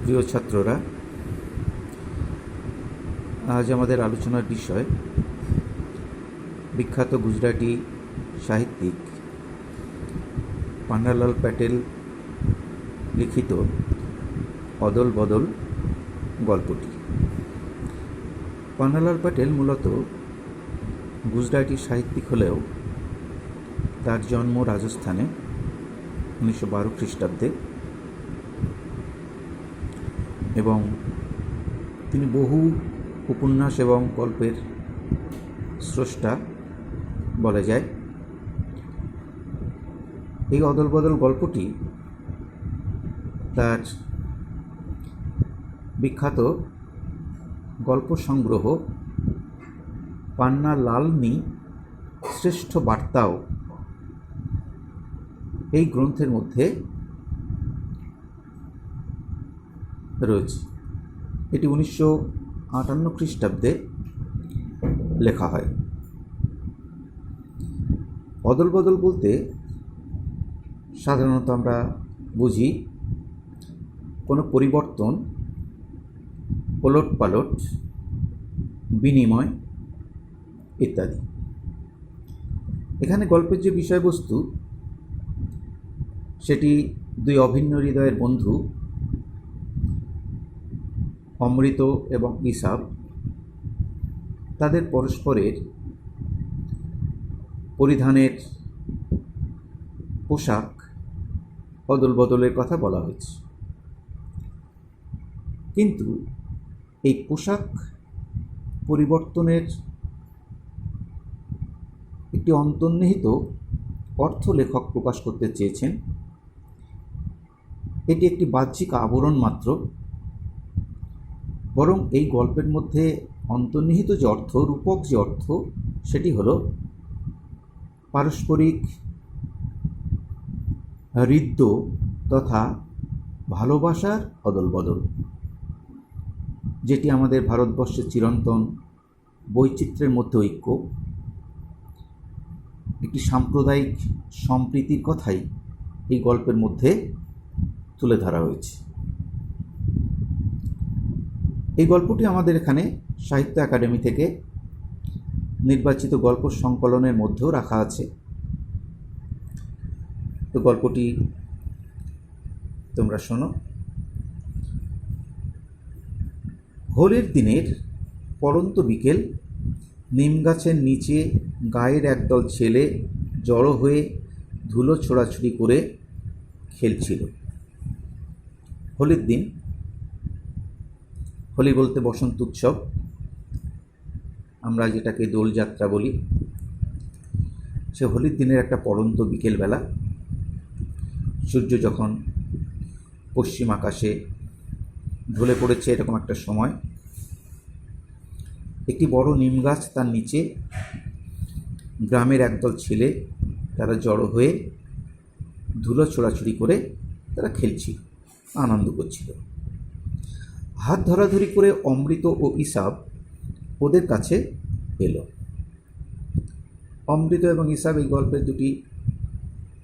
প্রিয় ছাত্ররা, আজ আমাদের আলোচনার বিষয় বিখ্যাত গুজরাটি সাহিত্যিক পান্নালাল প্যাটেল লিখিত অদল বদল গল্পটি। পান্নালাল প্যাটেল মূলত গুজরাটি সাহিত্যিক হলেও তার জন্ম রাজস্থানে 1912 খ্রিস্টাব্দে এবং তিনি বহু উপন্যাস এবং গল্পের স্রষ্টা বলা যায়। এই অদল বদল গল্পটি তার বিখ্যাত গল্প সংগ্রহ পান্নালালনি শ্রেষ্ঠ বার্তাও এই গ্রন্থের মধ্যে রয়েছে। এটি 1958 খ্রিস্টাব্দে লেখা হয়। অদল বদল বলতে সাধারণত আমরা বুঝি কোনো পরিবর্তন, ওলট পালট, বিনিময় ইত্যাদি। এখানে গল্পের যে বিষয়বস্তু সেটি দুই অভিন্ন হৃদয়ের বন্ধু অমৃত এবং ইসাব তাদের পরস্পরের পরিধানের পোশাক অদল বদলের কথা বলা হয়েছে। কিন্তু এই পোশাক পরিবর্তনের একটি অন্তর্নিহিত অর্থ লেখক প্রকাশ করতে চেয়েছেন। এটি একটি বাহ্যিক আবরণ মাত্র, বরং এই গল্পের মধ্যে অন্তর্নিহিত যে অর্থ, রূপক যে অর্থ, সেটি হল পারস্পরিক হৃদ্য তথা ভালোবাসার অদল বদল, যেটি আমাদের ভারতবর্ষের চিরন্তন বৈচিত্র্যের মধ্যে ঐক্য, একটি সাম্প্রদায়িক সম্প্রীতির কথাই এই গল্পের মধ্যে তুলে ধরা হয়েছে। এই গল্পটি আমাদের এখানে সাহিত্য একাডেমি থেকে নির্বাচিত গল্প সংকলনের মধ্যেও রাখা আছে। তো গল্পটি তোমরা শোনো। হোলির দিনের পড়ন্ত বিকেল, নিম গাছের নিচে গায়ের একদল ছেলে জড়ো হয়ে ধুলো ছোড়াছুড়ি করে খেলছিল। হোলির দিন, হোলি বলতে বসন্ত উৎসব, আমরা যেটাকে দোলযাত্রা বলি, সে হোলির দিনের একটা পড়ন্ত বিকেলবেলা, সূর্য যখন পশ্চিম আকাশে ঢলে পড়েছে এরকম একটা সময়, একটি বড় নিম গাছ, তার নিচে গ্রামের একদল ছেলে তারা জড়ো হয়ে ধুলো ছোড়াছুড়ি করে তারা খেলছিল, আনন্দ করছিল। হাত ধরাধরি করে অমৃত ও ইসাব ওদের কাছে এলো। অমৃত এবং ইসাব এই গল্পের দুটি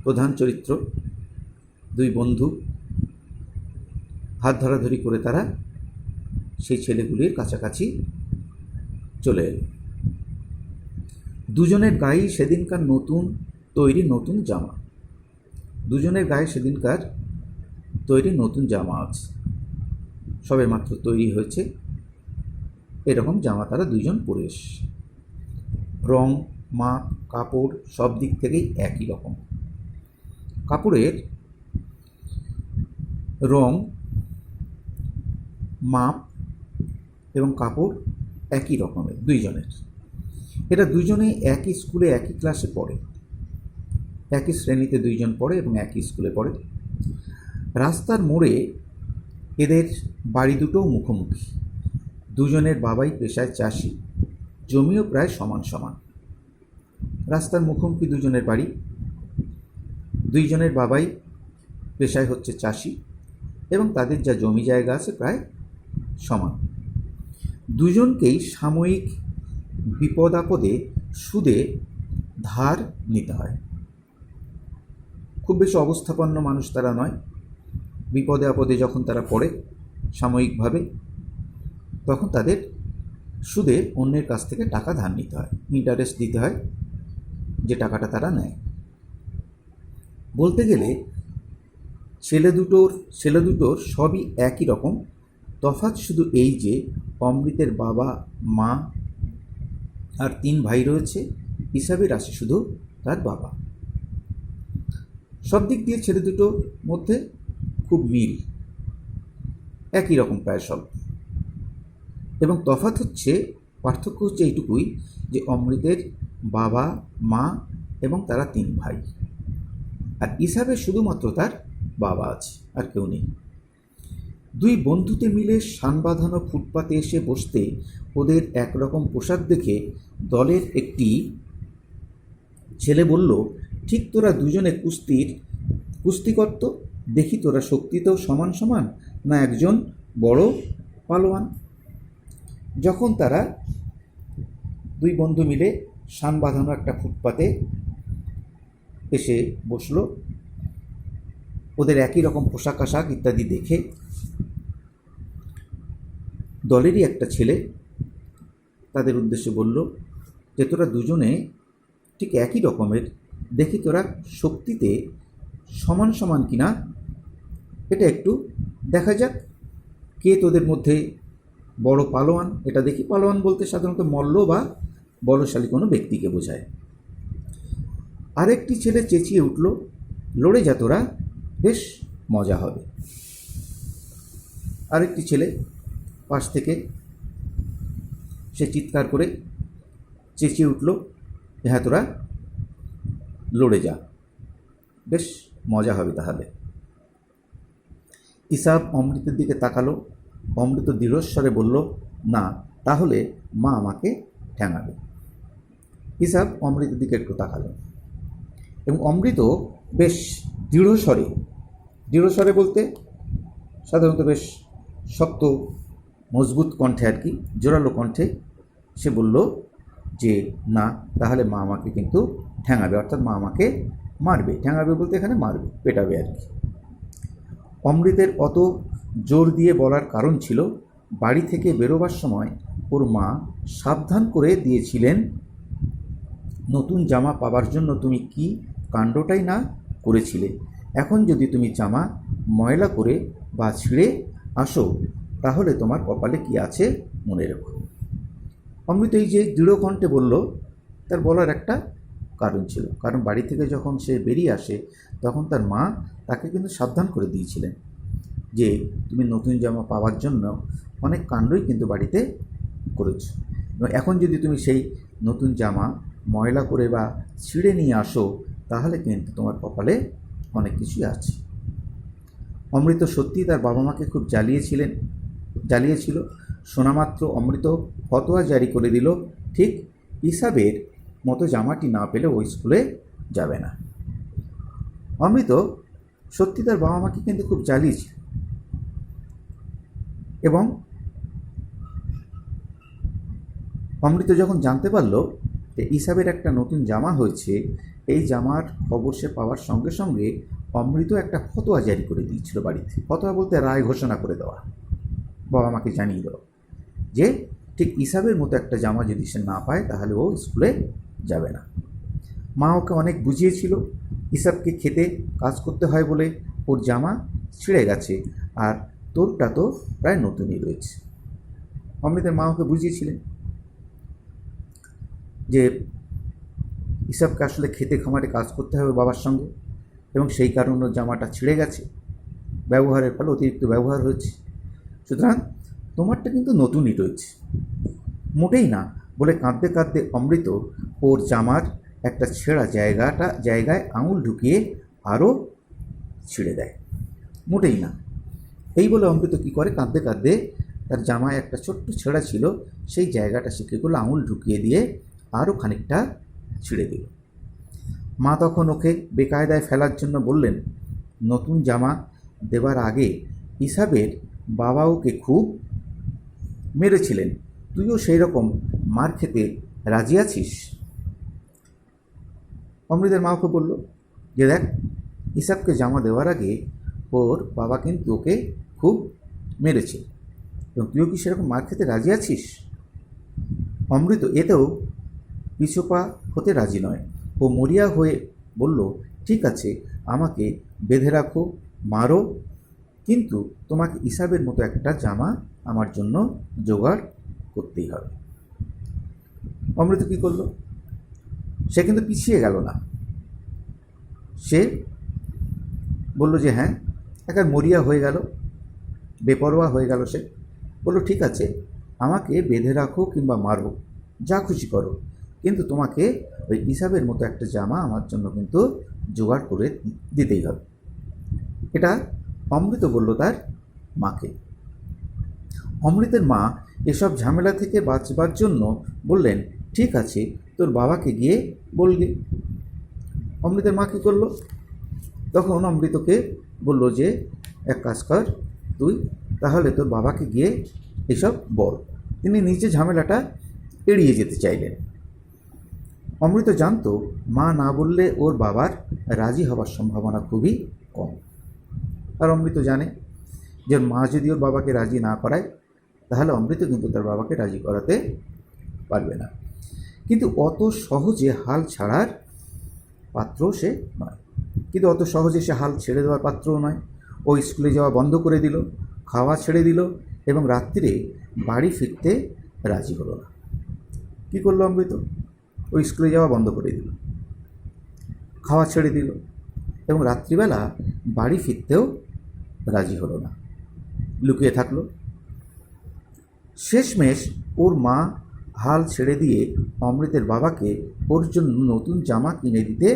প্রধান চরিত্র, দুই বন্ধু। হাত ধরাধরি করে তারা সেই ছেলেগুলির কাছাকাছি চলে এলো। দুজনের গায়ে সেদিনকার নতুন জামা, দুজনের গায়ে সেদিনকার তৈরি নতুন জামা আছে, সবে মাত্র তৈরি হয়েছে, এরকম জামা তারা দুইজন পরে এসছে। রং, মাপ, কাপড় সব দিক থেকেই একই রকম। কাপড়ের রং, মাপ এবং কাপড় একই রকমের দুইজনের। এরা দুইজনেই একই স্কুলে একই ক্লাসে পড়ে, একই শ্রেণীতে দুইজন পড়ে এবং একই স্কুলে পড়ে। রাস্তার মোড়ে এদের বাড়ি দুটোও মুখোমুখি। দুজনের বাবাই পেশায় চাষি, জমিও প্রায় সমান সমান। রাস্তার মুখোমুখি দুজনের বাড়ি, দুইজনের বাবাই পেশায় হচ্ছে চাষি এবং তাদের যা জমি জায়গা আছে প্রায় সমান। দুজনকেই সাময়িক বিপদ আপদে সুদে ধার নিতে হয়। খুব বেশি অবস্থাপন্ন মানুষ তারা নয়। বিপদে আপদে যখন তারা পড়ে সাময়িকভাবে, তখন তাদের সুদে অন্যের কাছ থেকে টাকা ধার নিতে হয়, ইন্টারেস্ট দিতে হয় যে টাকাটা তারা নেয়। বলতে গেলে ছেলে দুটোর সবই একই রকম, তফাৎ শুধু এই যে অমৃতের বাবা মা আর 3 ভাই রয়েছে, ইসাবের আছে শুধু তার বাবা। সব দিক দিয়ে ছেলে দুটোর মধ্যে খুব মিল, একই রকম প্রায় সব। এবং তফাৎ হচ্ছে, পার্থক্য হচ্ছে এইটুকুই যে অমৃতের বাবা মা এবং তারা 3 ভাই, আর ইসাবের শুধুমাত্র তার বাবা আছে, আর কেউ নেই। 2 বন্ধুতে মিলে শান বাঁধানো ফুটপাতে এসে বসতে ওদের একরকম পোশাক দেখে দলের একটি ছেলে বলল, ঠিক তোরা দুজনে কুস্তি করত, দেখি তোরা শক্তিতেও সমান সমান, না একজন বড় পালোয়ান। যখন তারা 2 বন্ধু মিলে শান বাঁধানো একটা ফুটপাতে এসে বসলো, ওদের একই রকম পোশাক আশাক ইত্যাদি দেখে দলেরই একটা ছেলে তাদের উদ্দেশ্যে বলল যে তোরা দুজনে ঠিক একই রকমের, দেখি তোরা শক্তিতে সমান সমান কিনা, এটা একটু দেখা যাক, কে তোদের মধ্যে বড় পালোয়ান। এটা দেখি, পালোয়ান বলতে সাধারণত মল্ল বা বলশালী কোনো ব্যক্তিকে বোঝায়। আরেকটি ছেলে চেঁচিয়ে উঠল, লড়ে যা তোরা, বেশ মজা হবে। আরেকটি ছেলে পাশ থেকে সে চিৎকার করে চেঁচিয়ে উঠল, হ্যাঁ তোরা লড়ে যা, বেশ মজা হবে তাহলে। ইসাব অমৃতের দিকে তাকালো। অমৃত দৃঢ়স্বরে বলল, না, তাহলে মা আমাকে ঠ্যাঙাবে। ইসাব অমৃতের দিকে একটু তাকালো এবং অমৃত বেশ দৃঢ়স্বরে বলতে সাধারণত বেশ শক্ত মজবুত কণ্ঠে, আর কি জোরালো কণ্ঠে সে বলল যে না, তাহলে মা আমাকে কিন্তু ঠ্যাঙাবে, অর্থাৎ মা আমাকে মারবে। ঠ্যাঙাবে বলতে এখানে মারবে, পেটাবে আর কি। অমৃতের অত জোর দিয়ে বলার কারণ ছিল, বাড়ি থেকে বেরোবার সময় ওর মা সাবধান করে দিয়েছিলেন, নতুন জামা পাবার জন্য তুমি কি কাণ্ডটাই না করেছিলে। এখন যদি তুমি জামা ময়লা করে বা ছিঁড়ে আসো, তাহলে তোমার কপালে কি আছে মনে রেখো। অমৃত এই যে দৃঢ় কণ্ঠে বলল, তার বলার একটা কারণ ছিল, কারণ বাড়ি থেকে যখন সে বেরিয়ে আসে তখন তার মা তাকে কিন্তু সাবধান করে দিয়েছিলেন যে তুমি নতুন জামা পাওয়ার জন্য অনেক কাণ্ডই কিন্তু বাড়িতে করেছো, এবং এখন যদি তুমি সেই নতুন জামা ময়লা করে বা ছিঁড়ে নিয়ে আসো, তাহলে কিন্তু তোমার কপালে অনেক কিছুই আছে। অমৃত সত্যি তার বাবা মাকে খুব জ্বালিয়েছিল। শোনামাত্র অমৃত ফতোয়া জারি করে দিল, ঠিক ইসাবের মতো জামাটি না পেলে ওই স্কুলে যাবে না। অমৃত সত্যি তার বাবা মাকে কিন্তু খুব জ্বালিয়েছিল, এবং অমৃত যখন জানতে পারল যে ইসাবের একটা নতুন জামা হয়েছে, এই জামার খবর সে পাওয়ার সঙ্গে সঙ্গে অমৃত একটা ফতোয়া জারি করে দিয়েছিল বাড়িতে। ফতোয়া বলতে রায় ঘোষণা করে দেওয়া, বাবা মাকে জানিয়ে দেওয়া যে ঠিক ইসাবের মতো একটা জামা যদি সে না পায় তাহলে ও স্কুলে যাবে না। মা ওকে অনেক বুঝিয়েছিল, ইসাবকে খেতে কাজ করতে হয় বলে ওর জামা ছিঁড়ে গেছে, আর তোরটা তো প্রায় নতুনই রয়েছে। অমৃতের মা ওকে বুঝিয়েছিলেন যে ইসাবকে আসলে খেতে খামারে কাজ করতে হবে বাবার সঙ্গে, এবং সেই কারণে জামাটা ছিঁড়ে গেছে, ব্যবহারের ফলে অতিরিক্ত ব্যবহার হয়েছে, সুতরাং তোমারটা কিন্তু নতুনই রয়েছে। মোটেই না বলে কাঁদতে কাঁদতে অমৃত ওর জামার একটা ছেঁড়া জায়গায় আঙুল ঢুকিয়ে আরও ছিঁড়ে দেয়। মোটেই না, এই বলে অমৃত কী করে, কাঁদতে কাঁদতে তার জামায় একটা ছোট্ট ছেঁড়া ছিল, সেই জায়গাটা সে কী করলো, আঙুল ঢুকিয়ে দিয়ে আরও খানিকটা ছিঁড়ে দিল। মা তখন ওকে বেকায়দায় ফেলার জন্য বললেন, নতুন জামা দেবার আগে ইসাবের বাবা ওকে খুব মেরেছিলেন, তুইও সেই রকম মার খেতে রাজি আছিস? অমৃতের মা ওকে বলল যে দেখ, ইসাবকে জামা দেওয়ার আগে ওর বাবা কিন্তু ওকে খুব মেরেছে, এবং তুইও কি সেরকম মার খেতে রাজি আছিস? অমৃত এতেও পিছুপা হতে রাজি নয়। ও মরিয়া হয়ে বলল, ঠিক আছে, আমাকে বেঁধে রাখো, মারো, কিন্তু তোমাকে ইসাবের মতো একটা জামা আমার জন্য জোগাড় করতেই হবে। অমৃত কী করলো? সে কিন্তু পিছিয়ে গেল না। সে বলল যে হ্যাঁ, একা মরিয়া হয়ে গেল, বেপরোয়া হয়ে গেল। সে বলল, ঠিক আছে, আমাকে বেঁধে রাখো কিংবা মারো, যা খুশি করো, কিন্তু তোমাকে ওই ইসাবের মতো একটা জামা আমার জন্য কিন্তু জোগাড় করে দিতেই হবে। এটা অমৃত বলল তার মাকে। অমৃতের মা এসব ঝামেলা থেকে বাঁচবার জন্য বললেন, ঠিক আছে, তোর বাবাকে গিয়ে বলবি। অমৃতের মা কী করলো? তখন অমৃতকে বলল যে এক কাজ কর, তুই তাহলে তোর বাবাকে গিয়ে এসব বল। তিনি নিজে ঝামেলাটা এড়িয়ে যেতে চাইলেন। অমৃত জানতো মা না বললে ওর বাবার রাজি হবার সম্ভাবনা খুবই কম। আর অমৃত জানে যে মা যদি ওর বাবাকে রাজি না করায়, তাহলে অমৃত কিন্তু তার বাবাকে রাজি করাতে পারবে না। কিন্তু অত সহজে হাল ছাড়ার পাত্র সে নয়। কিন্তু অত সহজে সে হাল ছেড়ে দেওয়ার পাত্রও নয়। ও স্কুলে যাওয়া বন্ধ করে দিল, খাওয়া ছেড়ে দিল, এবং রাত্রিরে বাড়ি ফিরতে রাজি হলো না। কী করলো অমৃত? ও স্কুলে যাওয়া বন্ধ করে দিল, খাওয়া ছেড়ে দিল, এবং রাত্রিবেলা বাড়ি ফিরতেও রাজি হলো না, লুকিয়ে থাকলো। শেষমেশ ওর মা হাল ছেড়ে দিয়ে অমৃতের বাবাকে ওর জন্য নতুন জামা কিনে দিতে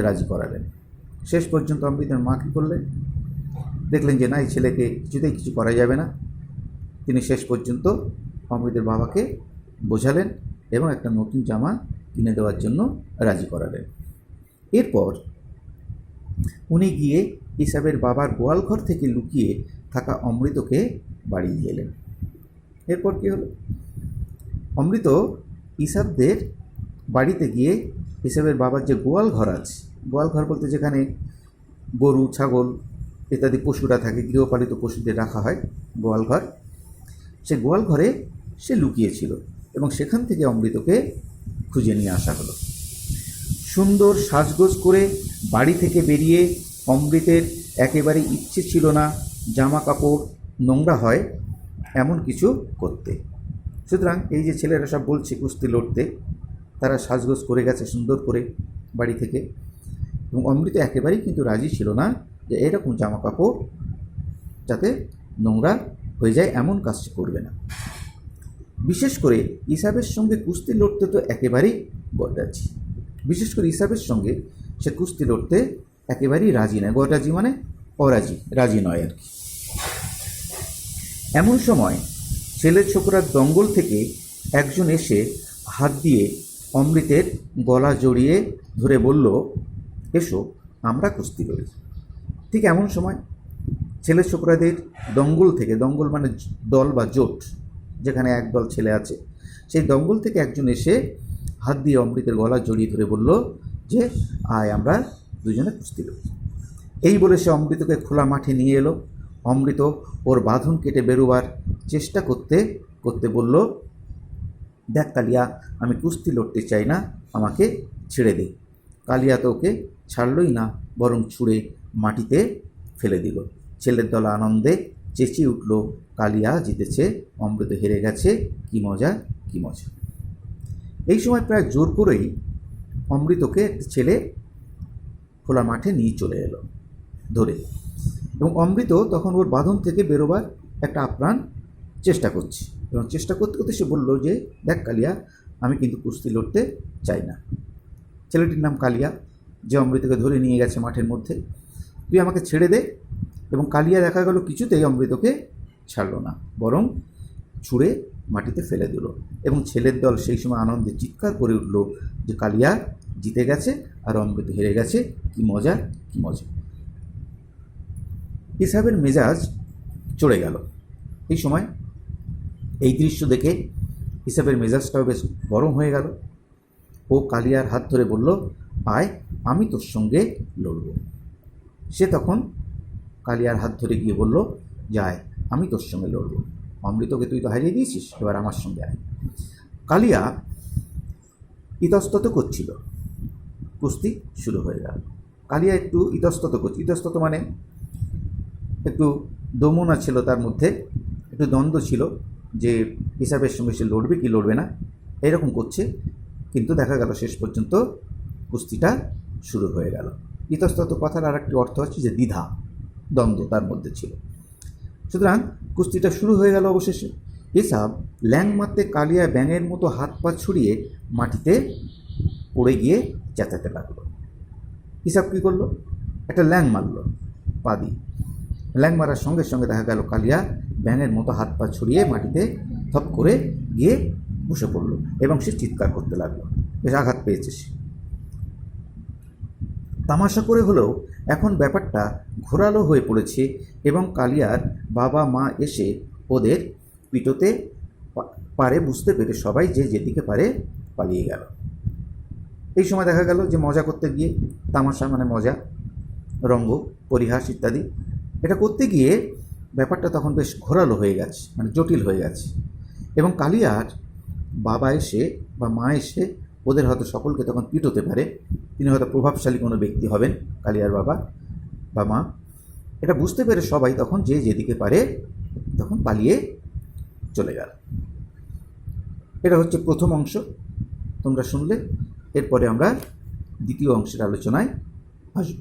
রাজি করালেন। শেষ পর্যন্ত অমৃতের মা কী করলেন? দেখলেন যে না, এই ছেলেকে কিছুতেই কিছু করা যাবে না। তিনি শেষ পর্যন্ত অমৃতের বাবাকে বোঝালেন এবং একটা নতুন জামা কিনে দেওয়ার জন্য রাজি করালেন। এরপর উনি গিয়ে ইসাবের বাবার গোয়ালঘর থেকে লুকিয়ে থাকা অমৃতকে বাড়ি দিয়ে এলেন। এরপর কী হলো? অমৃত ইসাবদের বাড়িতে গিয়ে ইসাবের বাবার যে গোয়ালঘর আছে, গোয়ালঘর বলতে যেখানে গরু, ছাগল ইত্যাদি পশুরা থাকে, গৃহপালিত পশুদের রাখা হয়, গোয়ালঘর, সে গোয়ালঘরে সে লুকিয়েছিল এবং সেখান থেকে অমৃতকে খুঁজে নিয়ে আসা হলো। সুন্দর সাজগোজ করে বাড়ি থেকে বেরিয়ে অমৃতের একেবারে ইচ্ছে ছিল না জামা কাপড় নোংরা হয় এমন কিছু করতে। সুতরাং এই যে ছেলেরা সব বলছে কুস্তি লড়তে, তারা সাজগোজ করে গেছে সুন্দর করে বাড়ি থেকে, এবং অমৃত একেবারেই কিন্তু রাজি ছিল না যে এরকম জামা কাপড় যাতে নোংরা হয়ে যায় এমন কাজ করবে না। বিশেষ করে ইসাবের সঙ্গে কুস্তি লড়তে তো একেবারেই গয়রাজি। বিশেষ করে ইসাবের সঙ্গে সে কুস্তি লড়তে একেবারেই রাজি নয়। গয়রাজি মানে অরাজি, রাজি নয় আর কি। এমন সময় ছেলে ছোকরার দঙ্গল থেকে একজন এসে হাত দিয়ে অমৃতের গলা জড়িয়ে ধরে বলল, এসো আমরা কুস্তি লড়ি। ঠিক এমন সময় ছেলে ছোকরাদের দঙ্গল থেকে, দঙ্গল মানে দল বা জোট, যেখানে একদল ছেলে আছে, সেই দঙ্গল থেকে একজন এসে হাত দিয়ে অমৃতের গলা জড়িয়ে ধরে বলল যে আয় আমরা দুজনে কুস্তি লড়ি। এই বলে সে অমৃতকে খোলা মাঠে নিয়ে এলো। অমৃত ওর বাঁধন কেটে বেরোবার চেষ্টা করতে করতে বলল, দেখ কালিয়া, আমি কুস্তি লড়তে চাই না, আমাকে ছেড়ে দে। কালিয়া তো ওকে ছাড়লই না, বরং ছুঁড়ে মাটিতে ফেলে দিল। ছেলের দল আনন্দে চেঁচিয়ে উঠল, কালিয়া জিতেছে, অমৃত হেরে গেছে, কি মজা কি মজা। এই সময় প্রায় জোর করেই অমৃতকে ছেলে খোলা মাঠে নিয়ে চলে এলো ধরে, এবং অমৃত তখন ওর বাঁধন থেকে বেরোবার একটা আপ্রাণ চেষ্টা করছে, এবং চেষ্টা করতে করতে সে বলল যে দেখ কালিয়া, আমি কিন্তু কুস্তি লড়তে চাই না। ছেলেটির নাম কালিয়া, যে অমৃতকে ধরে নিয়ে গেছে মাঠের মধ্যে। তুই আমাকে ছেড়ে দে। এবং কালিয়া দেখা গেল কিছুতেই অমৃতকে ছাড়ল না, বরং ছুঁড়ে মাটিতে ফেলে দিল। এবং ছেলের দল সেই সময় আনন্দে চিৎকার করে উঠল যে কালিয়া জিতে গেছে আর অমৃত হেরে গেছে, কি মজা কি মজা। ইসাবের মেজাজ চড়ে গেল। এই সময় এই দৃশ্য দেখে ইসাবের মেজাজটাও বেশ গরম হয়ে গেল। ও কালিয়ার হাত ধরে বলল, আয় আমি তোর সঙ্গে লড়ব। সে তখন কালিয়ার হাত ধরে গিয়ে বলল, যায় আমি তোর সঙ্গে লড়ব। অমৃতকে তুই তো হারিয়ে দিয়েছিস, এবার আমার সঙ্গে আয়। কালিয়া ইতস্তত করছিল, কুস্তি শুরু হয়ে গেল। কালিয়া একটু ইতস্তত করছে, ইতস্তত মানে একটু দমনা ছিল তার মধ্যে, একটু দ্বন্দ্ব ছিল যে হিসাবের সঙ্গে সে লড়বে কি লড়বে না, এরকম করছে। কিন্তু দেখা গেল শেষ পর্যন্ত কুস্তিটা শুরু হয়ে গেল। ইতস্তত কথার আর একটি অর্থ হচ্ছে যে দ্বিধা, দ্বন্দ্ব তার মধ্যে ছিল। সুতরাং কুস্তিটা শুরু হয়ে গেল অবশেষে। হিসাব ল্যাং মারতে কালিয়া ব্যাঙের মতো হাত পা ছুড়িয়ে মাটিতে পড়ে গিয়ে চেঁচাতে লাগলো। হিসাব কী করলো? একটা ল্যাং মারলো পা দিয়ে। ল্যাং মারার সঙ্গে সঙ্গে দেখা গেল কালিয়া ব্যাঙের মতো হাত পা ছড়িয়ে মাটিতে থপ করে গিয়ে বসে পড়লো এবং সে চিৎকার করতে লাগলো, বেশ আঘাত পেয়েছে সে। তামাশা করে হলেও এখন ব্যাপারটা ঘোরালো হয়ে পড়েছে এবং কালিয়ার বাবা মা এসে ওদের পিটোতে পারে বুঝতে পেরে সবাই যে যেদিকে পারে পালিয়ে গেল। এই সময় দেখা গেল যে মজা করতে গিয়ে, তামাশা মানে মজা, রঙ্গ, পরিহাস ইত্যাদি, এটা করতে গিয়ে ব্যাপারটা তখন বেশ ঘোরালো হয়ে গেছে, মানে জটিল হয়ে গেছে। এবং কালিয়ার বাবা এসে বা মা এসে ওদের হয়তো সকলকে তখন পিটোতে পারে, তিনি হয়তো প্রভাবশালী কোনো ব্যক্তি হবেন কালিয়ার বাবা বা মা। এটা বুঝতে পেরে সবাই তখন যে যেদিকে পারে তখন পালিয়ে চলে গেল। এটা হচ্ছে প্রথম অংশ, তোমরা শুনলে। এরপরে আমরা দ্বিতীয় অংশের আলোচনায় আসব।